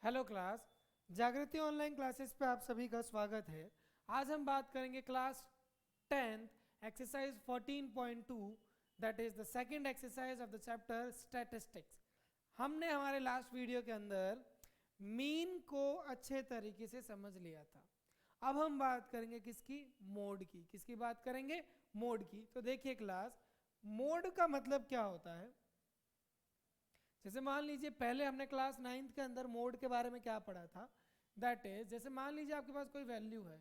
Hello class, जागृति online classes पे आप सभी का स्वागत है। आज हम बात करेंगे class 10th exercise 14.2 that is the second exercise of the chapter statistics. हमने हमारे लास्ट वीडियो के अंदर मीन को अच्छे तरीके से समझ लिया था। अब हम बात करेंगे किसकी? मोड की। किसकी बात करेंगे? मोड की। तो देखिए क्लास, मोड का मतलब क्या होता है? जैसे मान लीजिए पहले हमने क्लास 9th के अंदर मोड के बारे में क्या पढ़ा था, दैट इज जैसे मान लीजिए आपके पास कोई वैल्यू है,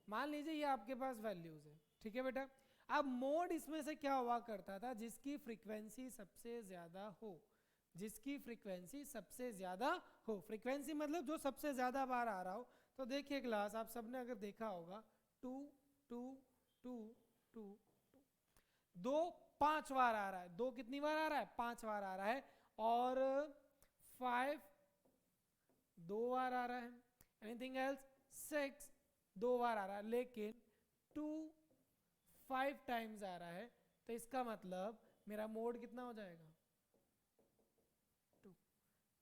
मान लीजिए ये आपके पास वैल्यूज है, ठीक है बेटा। अब मोड इसमें से क्या हुआ करता था? जिसकी फ्रीक्वेंसी सबसे ज्यादा हो, जिसकी फ्रीक्वेंसी सबसे ज्यादा हो, फ्रीक्वेंसी मतलब जो सबसे ज्यादा बार आ रहा हो। तो देखिए क्लास, आप सबने अगर देखा होगा 2 2 2 2 2 5 बार आ रहा है। 2 कितनी बार आ रहा है? 5 बार आ रहा है। और 5 2 बार आ रहा है। Anything else? 6 2 बार आ रहा है। लेकिन 2 5 टाइम्स आ रहा है, तो इसका मतलब मेरा मोड कितना हो जाएगा? 2।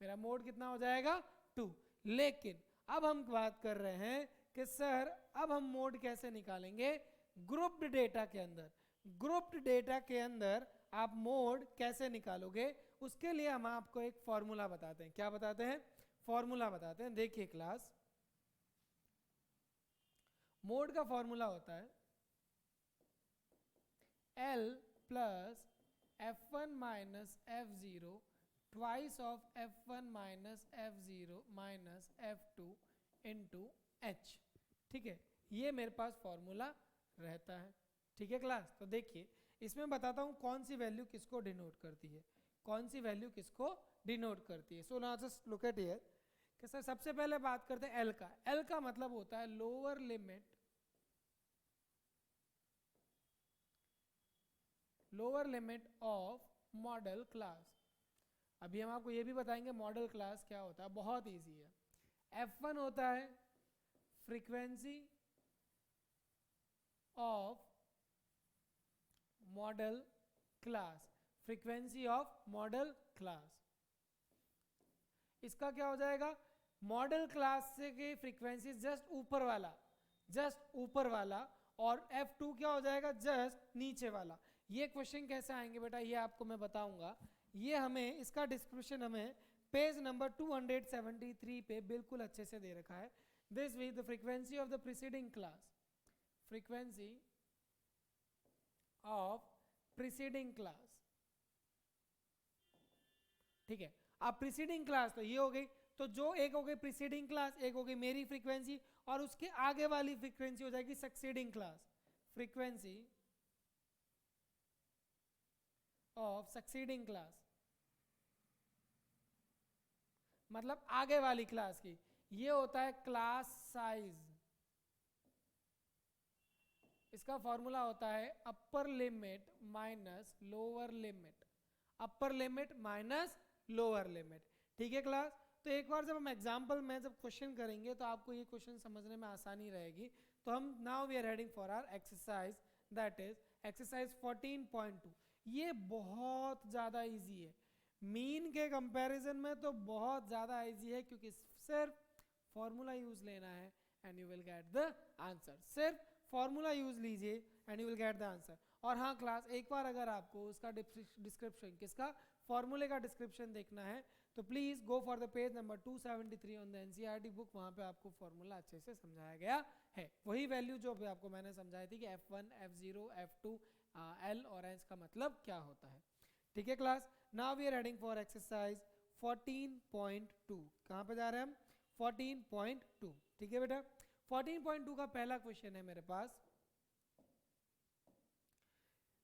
मेरा मोड कितना हो जाएगा? 2। लेकिन अब हम बात कर रहे हैं कि सर अब हम मोड कैसे निकालेंगे? ग्रुप्ड डेटा के अंदर। ग्रुप्ड डेटा के अंदर आप मोड कैसे निकालोगे? उसके लिए हम आपको एक फॉर्मूला बताते हैं। क्या बताते हैं? फॉर्मूला बताते हैं। देखिए क्लास, मोड का फॉर्मूला होता है L plus F1 minus F0 twice of F1 minus F0 minus F2 into H। ठीक है, ये मेरे पास फॉर्मूला रहता है। ठीक है क्लास, तो देखिए इसमें बताता हूं कौन सी वैल्यू किसको डिनोट करती है, कौन सी वैल्यू किसको डिनोट करती है। So now just look at here कि सर सबसे पहले बात करते हैं एल का। एल का मतलब होता है lower limit, lower limit of model class. अभी हम आपको ये भी बताएंगे मॉडल क्लास क्या होता है, बहुत इजी है। F1 होता है frequency of model class, frequency of model class. इसका क्या हो जाएगा? मॉडल क्लास से की फ्रीक्वेंसी जस्ट ऊपर वाला, जस्ट ऊपर वाला। और F2 क्या हो जाएगा? जस्ट नीचे वाला। ये क्वेश्चन कैसे आएंगे बेटा, ये आपको मैं बताऊंगा। ये हमें इसका डिस्क्रिप्शन हमें पेज नंबर 273 पे बिल्कुल अच्छे से दे रखा है। This with the frequency of the preceding class, frequency of preceding class. ठीक है, अब प्रीसीडिंग क्लास तो ये हो गई। तो जो एक हो गई प्रीसीडिंग क्लास, एक हो गई मेरी फ्रीक्वेंसी, और उसके आगे वाली फ्रीक्वेंसी हो जाएगी succeeding class, frequency of succeeding class, मतलब आगे वाली क्लास की। ये होता है क्लास साइज। इसका फॉर्मूला होता है upper limit minus lower limit, upper limit minus lower limit. ठीक है क्लास, तो एक बार जब हम एग्जांपल में जब क्वेश्चन करेंगे तो आपको ये क्वेश्चन समझने में आसानी रहेगी। तो हम now we are heading for our exercise, that is exercise 14.2। ये बहुत ज़्यादा इजी है, मीन के कंपैरिजन में तो बहुत ज़्यादा इजी है, क्योंकि सिर्फ फॉर्मूला यूज लेना है and you will get the answer. सिर्फ फॉर्मूला यूज लीजिए and you will get the answer. और हाँ क्लास, एक बार अगर आपको उसका डिस्क्रिप्शन, किसका? फॉर्मूले का डिस्क्रिप्शन देखना है तो please go for the page number 273 on the NCERT book. वहां पे आपको फॉर्मूला अच्छे से समझाया गया है। वही वैल्यू जो भी आपको मैंने समझाई थी कि F1 F0 F2 L और H का मतलब क्या होता है। ठीक है class, now we are heading for exercise 14.2। कहां पे जा रहे हैं हम? 14.2। ठीक है बेटा, 14.2 का पहला क्वेश्चन है मेरे पास।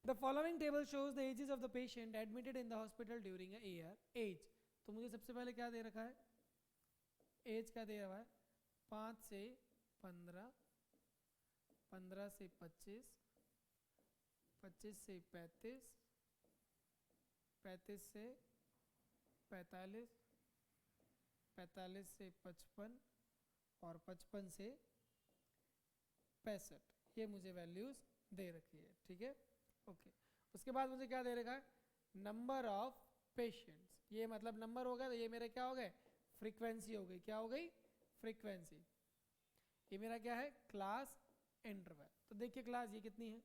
The following table shows the ages of the patient admitted in the hospital during a year. Age, तो मुझे सबसे पहले क्या दे रखा है? एज क्या दे रहा है? 5 से 15, 15 से 25, 25 से 35, 35 से 45, 45 से 55 और 55 से 65। ये मुझे वैल्यूज दे रखी है, ठीक है, ओके। उसके बाद मुझे क्या दे रखा है, नंबर ऑफ पेशेंट्स, ये मतलब नंबर हो गया, तो ये मेरे क्या हो गए, फ्रीक्वेंसी हो गई, क्या हो गई, फ्रीक्वेंसी। ये मेरा क्या है, क्लास इंटरवल। तो देखिए क्लास ये कितनी है,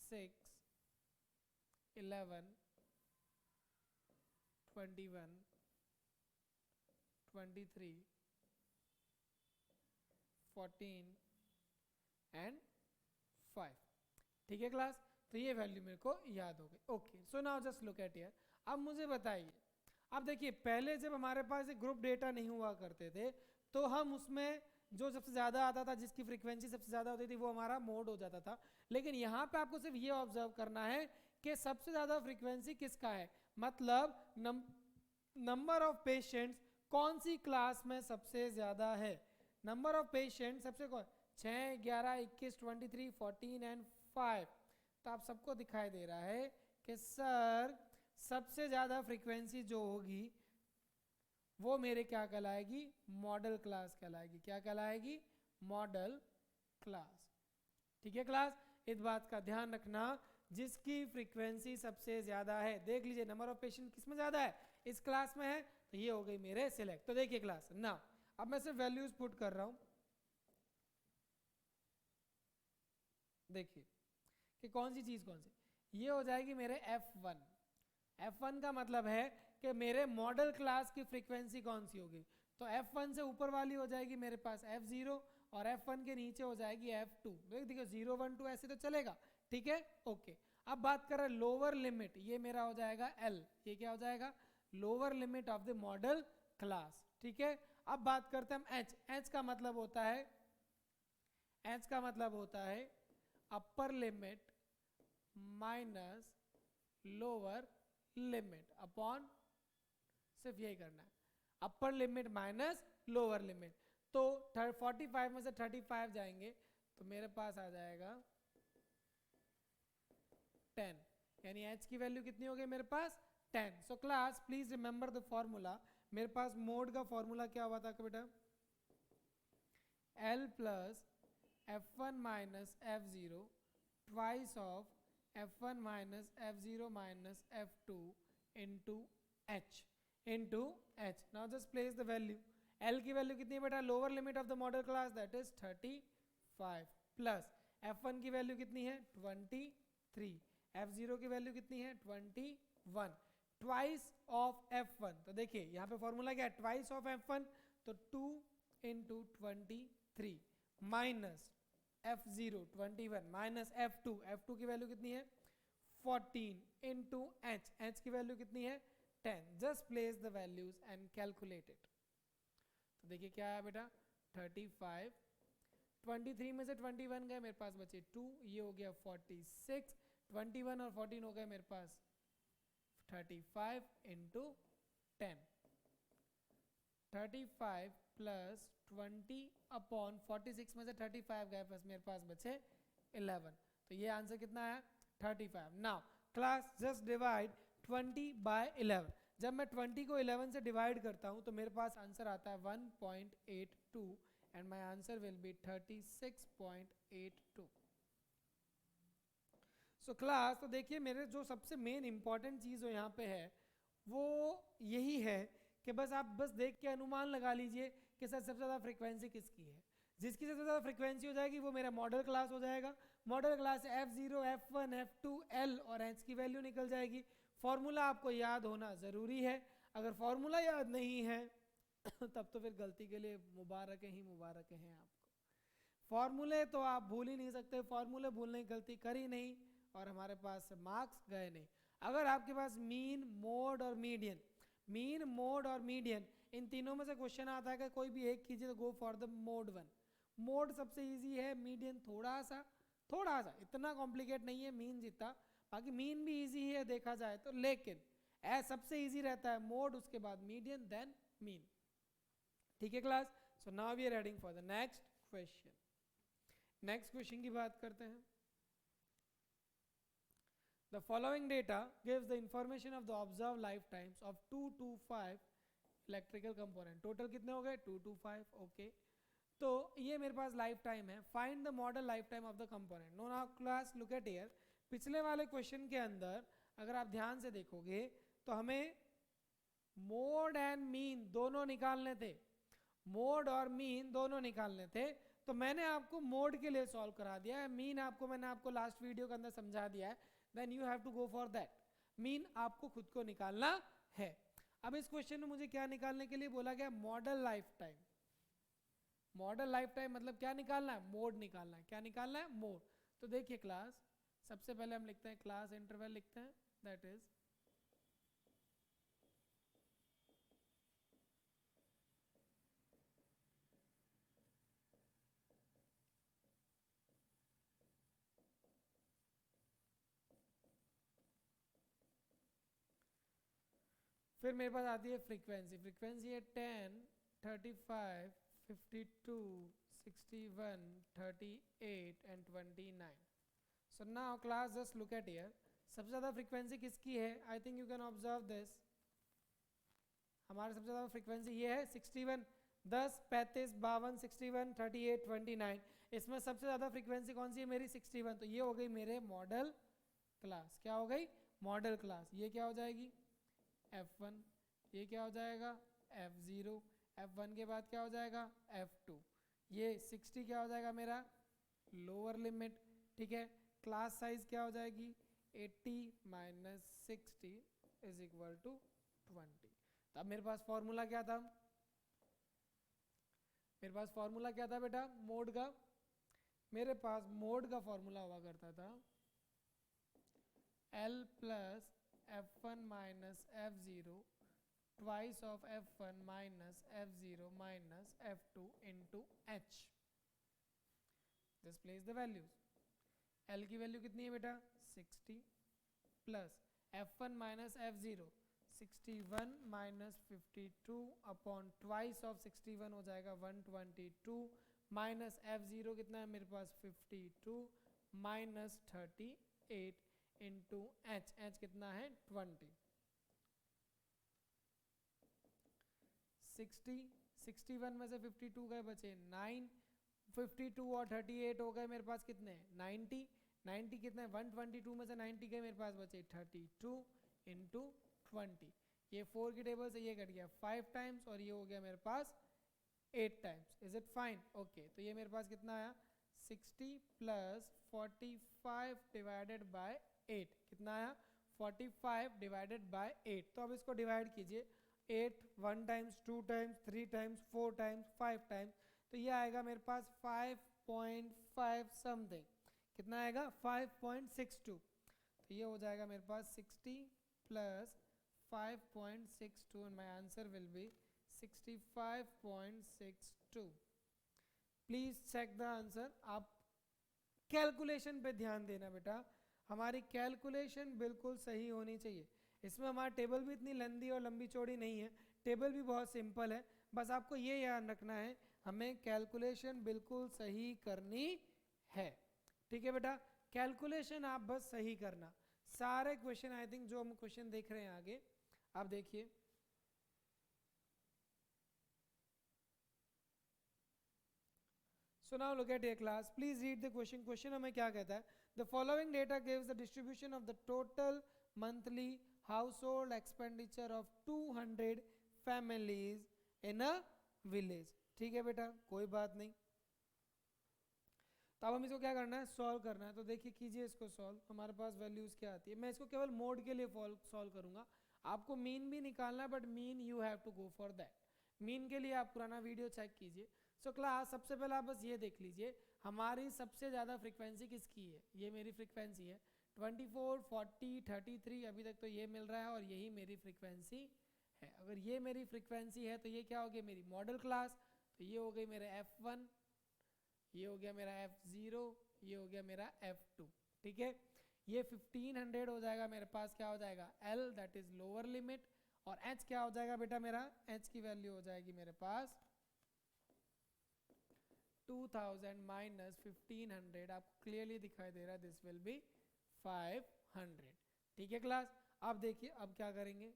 6, 11, 21, 23, 14 एंड 5, ठीक है क्लास। तो ये वैल्यू मेरे को याद हो गई, okay. So now just look at here. अब मुझे बताइए, अब देखिए पहले जब हमारे पास एक ग्रुप डेटा नहीं हुआ करते थे तो हम उसमें जो सबसे ज़्यादा आता था, जिसकी फ्रीक्वेंसी सबसे ज़्यादा होती थी, वो हमारा मोड हो जाता था। लेकिन यहाँ पे आपको सिर्फ ये ऑब्जर्व करना है कि सबसे ज़्यादा फ्रीक्वेंसी किसका है, मतलब नंबर ऑफ पेशेंट्स कौन सी क्लास में सबसे ज़्यादा है। नंबर ऑफ पेशेंट सबसे कौन, 6, 11, 21, 23, 14 एंड 5। तो आप सबको दिखाई दे रहा है कि सर सबसे ज़्यादा फ्रीक्वेंसी जो होगी वो मेरे क्या कहलाएगी, मॉडल क्लास कहलाएगी। क्या कहलाएगी, मॉडल क्लास, ठीक है क्लास। इस बात का ध्यान रखना, जिसकी फ्रीक्वेंसी सबसे ज़्यादा है, देख लीजिए नंबर ऑफ पेशेंट किस में ज़्यादा है, इस क्लास में है, तो ये हो गई मेरे सिलेक्ट। तो देखिए क्लास ना, अब मैं सिर्फ वैल्यूज पुट कर रहा हूं, देखिए कि कौन सी चीज़ कौन सी, ये हो जाएगी मेरे F1। F1 का मतलब है कि मेरे मॉडल क्लास की फ्रीक्वेंसी कौन सी होगी, तो F1 से ऊपर वाली हो जाएगी मेरे पास F0 और F1 के नीचे हो जाएगी F2। देखिए 0, 1, 2 ऐसे तो चलेगा, ठीक है, ओके। अब बात कर रहे हैं लोअर लिमिट, ये मेरा हो जाएगा L, ये क्या हो जाएगा, lower limit of the model class, ठीक है। अब बात करते हैं हम H। H का मतलब होता है, H का मतलब होता है upper limit minus lower limit upon, सिर्फ यही करना है, upper limit minus lower limit. तो 45 में से 35 जाएंगे तो मेरे पास आ जाएगा 10, यानी h की वैल्यू कितनी हो गई मेरे पास 10। So class please remember the formula. मेरे पास मोड का फॉर्मूला क्या हुआ था बेटा, L plus F1 minus F0 twice of F1 minus F0 minus F2 into H into H। Now just place the value। L की वैल्यू कितनी है बेटा, lower limit of the model class that is 35 plus F1 की value कितनी है 23, F0 की value कितनी है 21, ट्वाइस ऑफ F1। तो देखिए यहाँ पे फॉर्मूला क्या है, ट्वाइस ऑफ F1, तो 2 into 23 minus F0 21 minus F2, F2 की वैल्यू कितनी है 14 into H, H की वैल्यू कितनी है 10। Just place the values and calculate it. तो देखिए क्या है बेटा 35, 23 में से 21 गए, मेरे पास बचे 2, ये हो गया 46, 21 और 14 हो गए मेरे पास 35 into 10, 35 प्लस 20 अपॉन 46 में से 35 गए, बस मेरे पास बचे 11। तो ये आंसर कितना है 35। Now class just divide 20 by 11। जब मैं 20 को 11 से डिवाइड करता हूं तो मेरे पास आंसर आता है 1.82 and my answer will B 36.82। So class, तो देखिए मेरे जो सबसे मेन इंपॉर्टेंट चीज़ यहाँ पे है वो यही है कि बस आप बस देख के अनुमान लगा लीजिए कि सर सबसे ज़्यादा फ्रीक्वेंसी किसकी है। जिसकी सबसे ज़्यादा फ्रीक्वेंसी हो जाएगी वो मेरा मॉडल क्लास हो जाएगा। Model class F0, F1, F2, L और H की वैल्यू निकल जाएगी। फॉर्मूला आपको याद होना ज़रूरी है। अगर फॉर्मूला याद नहीं है तब तो फिर गलती के लिए मुबारक ही मुबारक हैं आपको। फॉर्मूले तो आप भूल ही नहीं सकते, फॉर्मूले भूलने की गलती करी नहीं और हमारे पास मार्क्स गए नहीं। अगर आपके पास मीन, मोड और मीडियन, मीन, मोड और मीडियन इन तीनों में से क्वेश्चन आता है कि कोई भी एक कीजिए तो go for the mode 1। Mode सबसे इजी है, मीडियन थोड़ा सा इतना कॉम्प्लिकेट नहीं है मीन जितना। बाकी मीन भी इजी है देखा जाए तो, लेकिन सबसे इजी रहता है मोड, उसके बाद मीडियन, देन मीन। ठीक है class. So now we are heading for the next question. Next question की बात करते हैं। The following data gives the information of the observed lifetimes of 2 to 5 electrical component. Total कितने हो गए 2 to 5, ओके। तो ये मेरे पास लाइफ टाइम है, find the modal life time of the component. No now class look at here, पिछले वाले क्वेश्चन के अंदर अगर आप ध्यान से देखोगे तो हमें मोड एंड मीन दोनों निकालने थे, मोड और मीन दोनों निकालने थे। तो मैंने आपको मोड के लिए सॉल्व करा दिया है, मीन आपको मैंने आपको लास्ट वीडियो के अंदर समझा दिया है, then you have to go for that. Mean आपको खुद को निकालना है। अब इस क्वेश्चन में मुझे क्या निकालने के लिए बोला गया, model life time. Model life time मतलब क्या निकालना है, मोड निकालना है। क्या निकालना है, मोड। तो देखिए क्लास, सबसे पहले हम लिखते हैं क्लास इंटरवल लिखते हैं, दैट इज फिर मेरे पास आती है फ्रीक्वेंसी। फ्रीक्वेंसी है 10, 35, 52, 61, 38 and 29। So now class just look at here, सबसे ज़्यादा फ्रीक्वेंसी किसकी है, I think you can observe this. हमारा सबसे ज़्यादा फ्रीक्वेंसी ये है 61, 10, 35, 52, 61, 38, 29। इसमें सबसे ज़्यादा फ्रीक्वेंसी कौन सी है मेरी, 61। तो ये हो गई मेरे मॉडल क्लास। क्या हो गई, मॉडल क्लास। ये क्या हो जाएगी, F1, ये क्या हो जाएगा, F0, F1 के बाद क्या हो जाएगा, F2। ये 60 क्या हो जाएगा मेरा लोअर लिमिट, ठीक है। क्लास साइज क्या हो जाएगी, 80 माइनस 60 इज इक्वल टू 20। तो अब मेरे पास फॉर्मूला क्या था, मेरे पास फॉर्मूला क्या था बेटा मोड का, मेरे पास मोड का फॉर्मूला हुआ करता था L plus F1 minus F0 twice of F1 minus F0 minus F2 into H। This place the values। L की वैल्यू कितनी है बेटा 60 plus F1 minus F0 61 minus 52 upon twice of 61 हो जाएगा 122 माइनस F0 कितना है मेरे पास 52 माइनस 38 इंटू एच, एच कितना है 20। 60, 61 में से 52 गए बचे 9, 52 और 38 हो गए मेरे पास कितने 90, 90 कितने 122 में से 90 गए मेरे पास बचे 32 इंटू 20। ये 4 की टेबल से ये कट गया 5 टाइम्स और ये हो गया मेरे पास 8 times. Is it fine, okay. तो ये मेरे पास कितना आया 60 प्लस 45 डिवाइडेड बाय 8 कितना आया 45 डिवाइडेड बाय 8। तो अब इसको डिवाइड कीजिए 8 1 times 2 times 3 times 4 times 5 times, तो ये आएगा मेरे पास 5.5 समथिंग, कितना आएगा 5.62। तो ये हो जाएगा मेरे पास 60 plus 5.62 and my answer will be 65.62। Please check the answer. आप कैलकुलेशन पे ध्यान देना बेटा, हमारी कैलकुलेशन बिल्कुल सही होनी चाहिए। इसमें हमारा टेबल भी इतनी लंबी और लंबी चौड़ी नहीं है, टेबल भी बहुत सिंपल है। बस आपको ये याद रखना है हमें कैलकुलेशन बिल्कुल सही करनी है, ठीक है बेटा। कैलकुलेशन आप बस सही करना। सारे क्वेश्चन आई थिंक जो हम क्वेश्चन देख रहे हैं आगे, आप देखिए So now look at your class, please read the question। Question हमें क्या कहता है, the following data gives the distribution of the total monthly household expenditure of 200 families in a village। ठीक है बेटा, कोई बात नहीं। तो अब हम इसको क्या करना है, सॉल्व करना है। तो देखिए कीजिए इसको सॉल्व। हमारे पास वैल्यूज क्या आती है, मैं इसको केवल मोड के लिए सॉल्व करूंगा। आपको मीन भी निकालना है, but mean you have to go for that. Mean के लिए आप पुराना वीडियो चेक कीजिए। सो क्लास सबसे पहले आप बस ये देख लीजिए हमारी सबसे ज़्यादा फ्रीक्वेंसी किसकी है। ये मेरी फ्रीक्वेंसी है 24, 40, 33, अभी तक तो ये मिल रहा है और यही मेरी फ्रीक्वेंसी है। अगर ये मेरी फ्रीक्वेंसी है तो ये क्या हो गया मेरी मॉडल क्लास। तो ये हो गई मेरा F1, ये हो गया मेरा F0, ये हो गया मेरा F2, ठीक है। ये 1500 हो जाएगा मेरे पास, क्या हो जाएगा L that is lower limit. और H क्या हो जाएगा बेटा मेरा, H की वैल्यू हो जाएगी मेरे पास 2000 माइनस 1500, आपको क्लियरली दिखाई दे रहा है दिस विल बी 500, ठीक है क्लास। अब देखिए अब क्या करेंगे,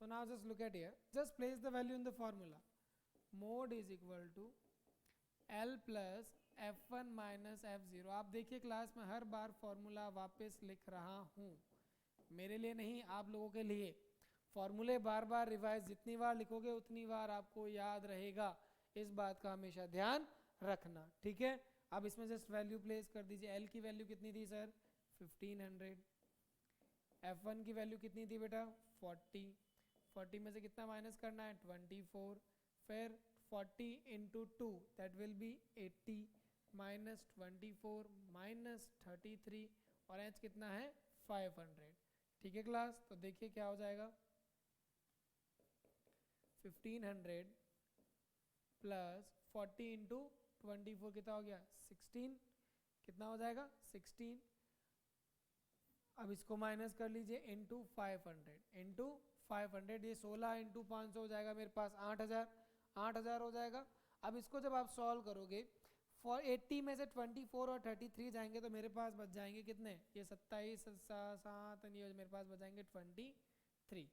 So now just look at here, just place the value in the formula. Mod is equal to L plus F1 minus F0. आप देखिए क्लास में हर बार फॉर्मूला वापस लिख रहा हूँ, मेरे लिए नहीं आप लोगों के लिए. फॉर्मूले बार बार रिवाइज जितनी बार लिखोगे उतनी बार आपको याद रहेगा, इस बात का हमेशा ध्यान रखना. ठीक है, अब इसमें जस्ट वैल्यू प्लेस कर दीजिए. L की वैल्यू कितनी थी सर? 1500. F1 की वैल्यू कितनी थी बेटा? 40. 40 में से कितना माइनस करना है? 24. फिर 40 into 2 that will B 80 minus 24 minus 33 और h कितना है? 500. ठीक है क्लास, तो देखिए क्या हो जाएगा. 1500 प्लस 40 इंटू 24 कितना हो गया? 16. कितना हो जाएगा? 16. अब इसको माइनस कर लीजिए इंटू 500. इंटू 500 ये 16 इंटू 500 हो जाएगा मेरे पास 8000. 8000 हो जाएगा. अब इसको जब आप सॉल्व करोगे, फॉर 80 में से 24 और 33 जाएंगे तो मेरे पास बच जाएंगे कितने? ये 27 7 ये मेरे पास बच जाएंगे 23.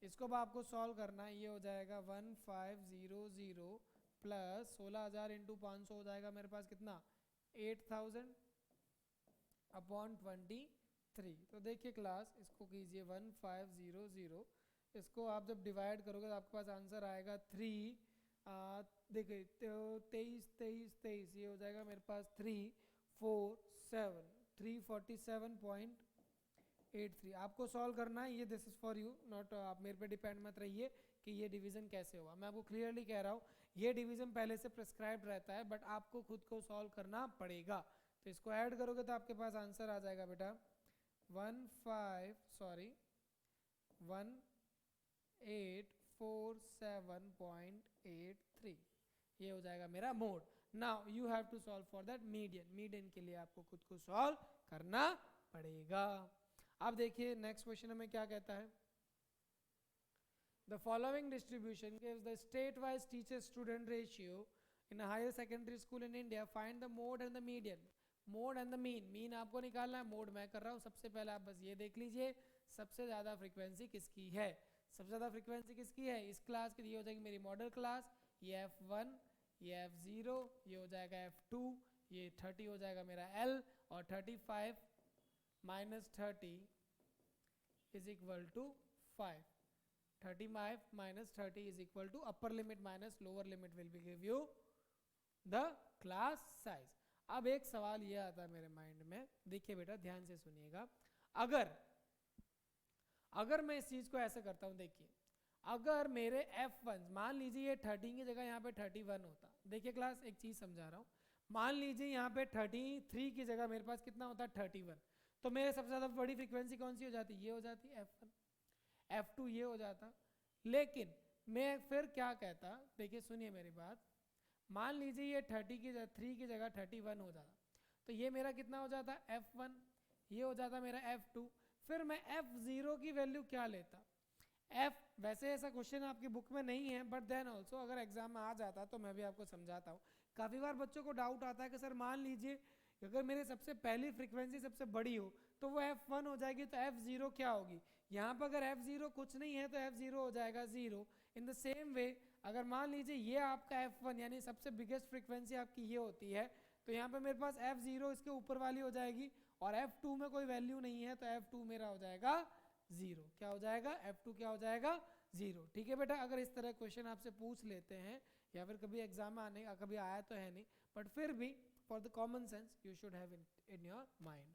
इसको अब आपको सॉल्व करना है, ये हो जाएगा 1500 प्लस 16000 इंटू 500 हो जाएगा मेरे पास कितना? 8000 अपॉन 23. तो देखिए क्लास, इसको कीजिए 1500, इसको आप जब डिवाइड करोगे तो आपके पास आंसर आएगा 3. देखिए 23 ये हो जाएगा मेरे पास 347 आपको सॉल्व करना है. ये this is for you, not आप मेरे पे डिपेंड मत रहिए कि ये डिवीजन कैसे हुआ. मैं आपको क्लियरली कह रहा हूँ ये डिवीजन पहले से प्रिस्क्राइब्ड रहता है, बट आपको खुद को सॉल्व करना पड़ेगा. तो इसको ऐड करोगे तो आपके पास आंसर आ जाएगा बेटा 1847.83. ये हो जाएगा मेरा mode. Now you have to solve for that median. Median के लिए आपको खुद को सॉल्व करना पड़ेगा. अब देखिए नेक्स्ट क्वेश्चन हमें क्या कहता है. The following distribution gives the state-wise teacher-student ratio in a higher secondary school in India. Find the mode and the median. Mode and the mean. Mean आपको निकालना है, mode मैं कर रहा हूँ. सबसे पहले आप बस ये देख लीजिए सबसे ज़्यादा फ्रीक्वेंसी किसकी है. सबसे ज़्यादा फ्रीक्वेंसी किसकी है? इस क्लास की. ये हो जाएगी मेरी मॉडल क्लास. ये F1, ये F0, ये हो जाएगा F2, ये 30 हो जाएगा मेरा L, और 35 minus 30 is equal to 5. 35 minus 30 is equal to upper limit minus lower limit will be give you the class size. अब एक सवाल ये आता है मेरे माइंड में, देखिए बेटा ध्यान से सुनिएगा. अगर मैं इस चीज को ऐसे करता हूं, देखिए अगर मेरे F1 मान लीजिए ये 13 की जगह यहाँ पे 31 होता. देखिए क्लास एक चीज समझा रहा हूँ. मान लीजिए यहाँ पे 33 की जगह मेरे पास कितना होता? 31. तो मेरे सबसे ज्यादा बड़ी फ्रीक्वेंसी कौन सी हो जाती? ये हो जाती F1. F2 ये हो जाता. लेकिन मैं फिर क्या कहता, देखिए सुनिए मेरी बात. मान लीजिए ये 3 की जगह 31 हो जाता, तो ये मेरा कितना हो जाता? F1. ये हो जाता मेरा F2. फिर मैं F0 की वैल्यू क्या लेता? वैसे ऐसा क्वेश्चन आपकी बुक में नहीं है, बट देन ऑल्सो अगर एग्जाम में आ जाता तो मैं भी आपको समझाता हूँ. काफ़ी बार बच्चों को डाउट आता है कि सर मान लीजिए अगर मेरे सबसे पहली फ्रीक्वेंसी सबसे बड़ी हो तो वो F1 हो जाएगी, तो F0 क्या होगी? यहाँ पर अगर F0 कुछ नहीं है तो F0 हो जाएगा 0. इन द सेम वे अगर मान लीजिए ये आपका F1 यानी सबसे बिगेस्ट फ्रीक्वेंसी आपकी ये होती है, तो यहाँ पे मेरे पास F0 इसके ऊपर वाली हो जाएगी, और F2 में कोई वैल्यू नहीं है तो F2 मेरा हो जाएगा 0. क्या हो जाएगा? F2 क्या हो जाएगा? 0. ठीक है बेटा, अगर इस तरह क्वेश्चन आपसे पूछ लेते हैं या फिर कभी एग्जाम में आने कभी आया तो है नहीं, बट फिर भी for the common sense you should have in your mind.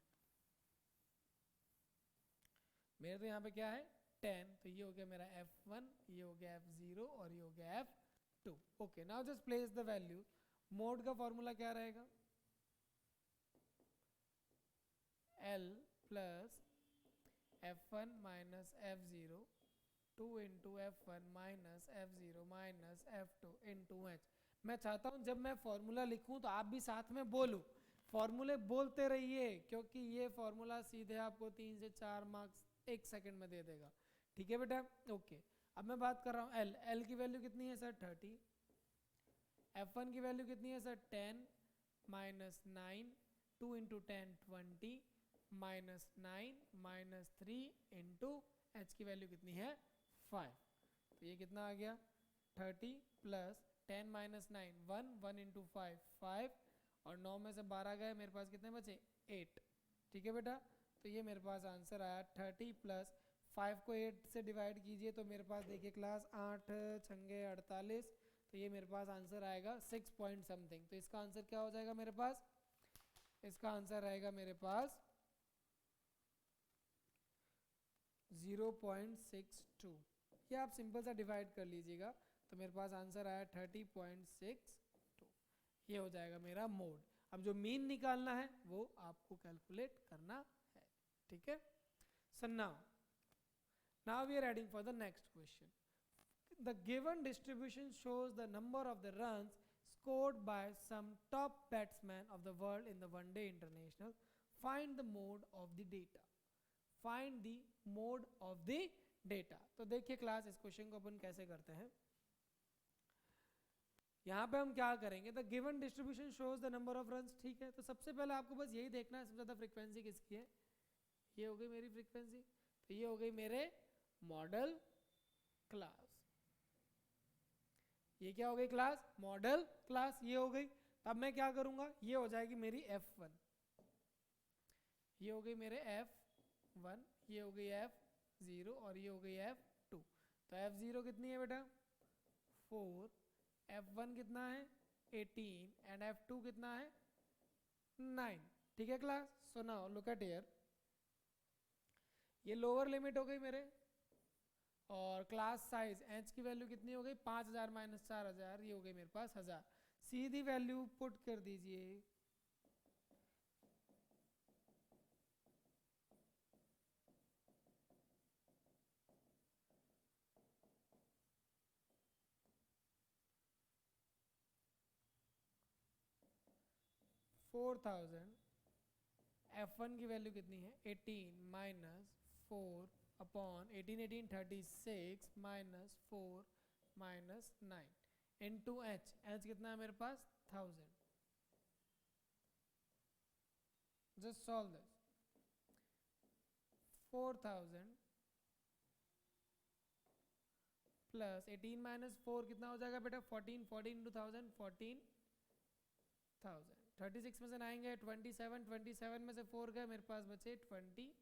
मेरे तो यहाँ पे क्या है 10, तो ये हो गया मेरा F1, ये हो गया F0 और ये हो गया F2. Okay, now just place the value. Mode का फॉर्मूला क्या रहेगा? L plus F1 minus F0 2 into F1 minus F0 minus F2 into H. मैं चाहता हूँ जब मैं फॉर्मूला लिखूँ तो आप भी साथ में बोलो, फॉर्मूले बोलते रहिए, क्योंकि ये फॉर्मूला सीधे आपको 3 से 4 मार्क्स 1 सेकंड में दे देगा. ठीक है बेटा. ओके, अब मैं बात कर रहा हूँ L की वैल्यू कितनी है सर? 30. F1 की वैल्यू कितनी है sir? 10 minus 9 2 into 10 20 minus 9 minus 3 into H की वैल्यू कितनी है? 5. तो ये कितना आ गया 30 प्लस 10 माइनस 9 1 1 इंटू 5 5 और 9 में से 12 गए, मेरे पास कितने बचे 8। ठीक है बेटा, तो ये मेरे पास आंसर आया 30 प्लस 5 को 8 से डिवाइड कीजिए तो मेरे पास देखिए क्लास 8 छंगे 48, तो ये मेरे पास आंसर आएगा 6 पॉइंट समथिंग। तो इसका आंसर क्या हो जाएगा मेरे पास, इसका आंसर रहेगा मेरे पास 0.62। ये आप सिंपल सा डिवाइड कर लीजिएगा तो मेरे पास आंसर आया 30.62। ये हो जाएगा मेरा मोड। अब जो मीन निकालना है वो आपको कैलकुलेट करना है। ठीक है, सो now we are heading for the next question. The given distribution shows the number of the runs scored by some top batsmen of the world in the one day international. Find the mode of the data. Find the mode of the data. तो देखिए class, इस question को अपन कैसे करते हैं। यहाँ पे हम क्या करेंगे, the given distribution shows the number of runs. ठीक है, तो सबसे पहले आपको बस यही देखना है सबसे ज़्यादा फ्रीक्वेंसी किसकी है। ये हो गई मेरी फ्रीक्वेंसी, तो ये हो गई मेरे मॉडल क्लास। ये क्या हो गई क्लास, मॉडल क्लास, ये हो गई। तब मैं क्या करूंगा, ये हो जाएगी मेरी F1, ये हो गई मेरे F1, ये हो गई F0 और ये हो गई F2। तो F0 कितनी है बेटा 4, F1 कितना है 18 एंड F2 कितना है 9। ठीक है class, so now look at here, ये लोअर लिमिट हो गई मेरे, और क्लास साइज एच की वैल्यू कितनी हो गई 5000 माइनस 4000, ये हो गई मेरे पास 1000। सीधी वैल्यू पुट कर दीजिए, F1 की वैल्यू कितनी है 18 minus 4 upon 18 36 minus 4 minus 9 into H, H कितना है मेरे पास 1000। Just solve this, 4000 plus 18 minus 4 कितना हो जाएगा बेटा 14, 14 इंटू 1000 14,000। 36 में से 9 गए 27, 27 में से 4 गए, मेरे पास बचे 23।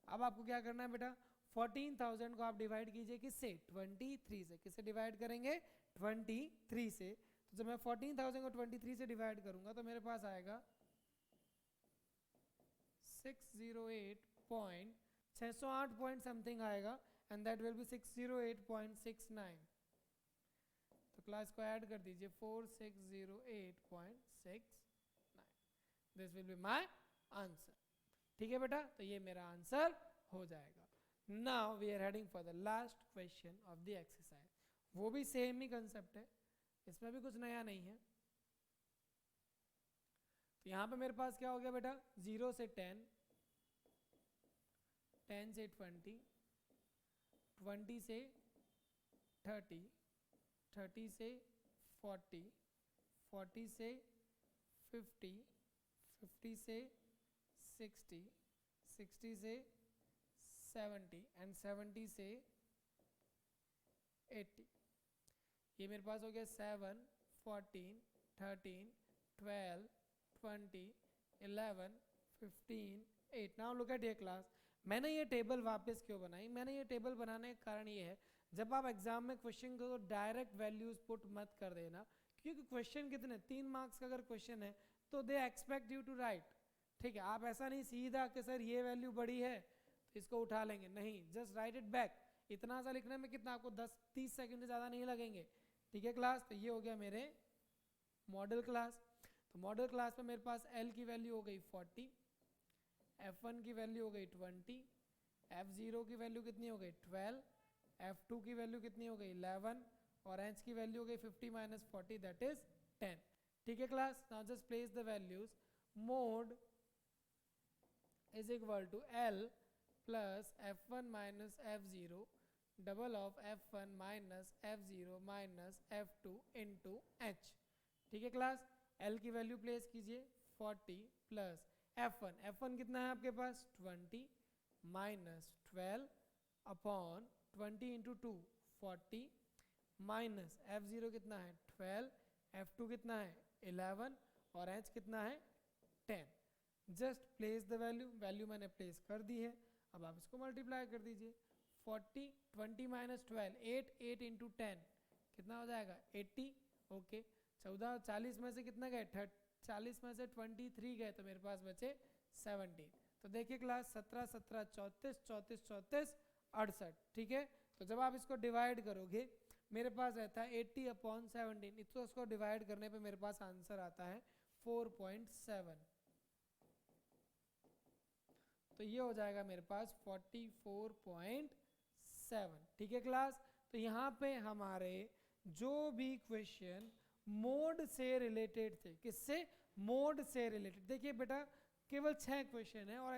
अब आपको क्या करना है बेटा, 14,000 को आप डिवाइड कीजिए किससे 23 से। किससे डिवाइड करेंगे 23 से। तो जब मैं 14,000 को 23 से डिवाइड करूंगा तो मेरे पास आएगा 608 पॉइंट समथिंग आएगा, एंड दैट विल बी 608.69। तो क्लास को ऐड कर दीजिए 4608.69, this will be my answer. ठीक है बेटा, तो ये मेरा आंसर हो जाएगा। Now we are heading for the last question of the exercise. वो भी सेम ही कंसेप्ट है, इसमें भी कुछ नया नहीं है। तो यहाँ पे मेरे पास क्या हो गया बेटा, 0 से 10, 10 से 20, 20 से 30, 30 से 40, 40 से 50, 50 से 60, 60 से 70 एंड 70 से 80। ये मेरे पास हो गया 7, 14, 13, 12, 20, 11, 15, 8। नाउ लुक एट ये क्लास, मैंने ये टेबल वापस क्यों बनाई, मैंने ये टेबल बनाने का कारण ये है, जब आप एग्जाम में क्वेश्चन को डायरेक्ट वैल्यूज पुट मत कर देना, क्योंकि क्वेश्चन कितने 3 मार्क्स का अगर क्वेश्चन है तो they expect you to write. ठीक है, आप ऐसा नहीं सीधा कि सर ये वैल्यू बड़ी है तो इसको उठा लेंगे, नहीं, जस्ट राइट इट बैक। इतना सा लिखने में कितना आपको 10-30 सेकंड से ज़्यादा नहीं लगेंगे। ठीक है क्लास, तो ये हो गया मेरे मॉडल क्लास। तो मॉडल क्लास में मेरे पास L की वैल्यू हो गई 40, F1 की वैल्यू हो गई 20, F0 की वैल्यू कितनी हो गई 12, F2 की वैल्यू कितनी हो गई 11 और H की वैल्यू हो गई 50 माइनस 40 दैट इज 10। ठीक है class, now just place the values. Mode is equal to L plus F1 minus F0 double of F1 minus F0 minus F2 into H। ठीक है क्लास, L की value place कीजिए 40 plus F1 कितना है आपके पास 20 minus 12 upon 20 into 2 40 minus F0 कितना है 12, F2 कितना है 11 और H कितना है 10। जस्ट प्लेस द वैल्यू मैंने प्लेस कर दी है। अब आप इसको मल्टीप्लाई कर दीजिए 40 20 माइनस 12 8 8 इंटू 10 कितना हो जाएगा 80। ओके 14 40 में से कितना गए 40 में से 23 गए तो मेरे पास बचे 17। तो देखिए क्लास 17 17 34 34 34 68। ठीक है, तो जब आप इसको डिवाइड करोगे मेरे पास रहता है 80/17। तो उसको डिवाइड करने पे मेरे पास आंसर आता है 4.7। तो ये हो जाएगा मेरे पास 44.7। ठीक है क्लास, तो यहाँ पे हमारे जो भी क्वेश्चन मोड से रिलेटेड थे, किससे मोड से रिलेटेड, देखिए बेटा केवल 6 क्वेश्चन है और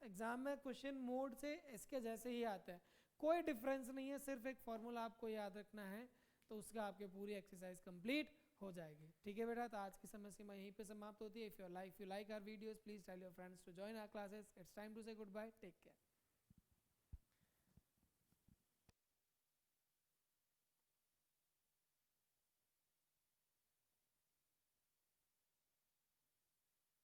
एग्जाम में क्वेश्चन मोड से इसके जैसे ही आता है, कोई डिफरेंस नहीं है, सिर्फ एक फॉर्मूला आपको याद रखना है तो उसका आपके पूरी एक्सरसाइज कंप्लीट हो जाएगी। ठीक है बेटा, तो आज की समस्या यहीं पे समाप्त होती है। If you like our videos please tell your friends to join our classes. It's time to say good bye, take care.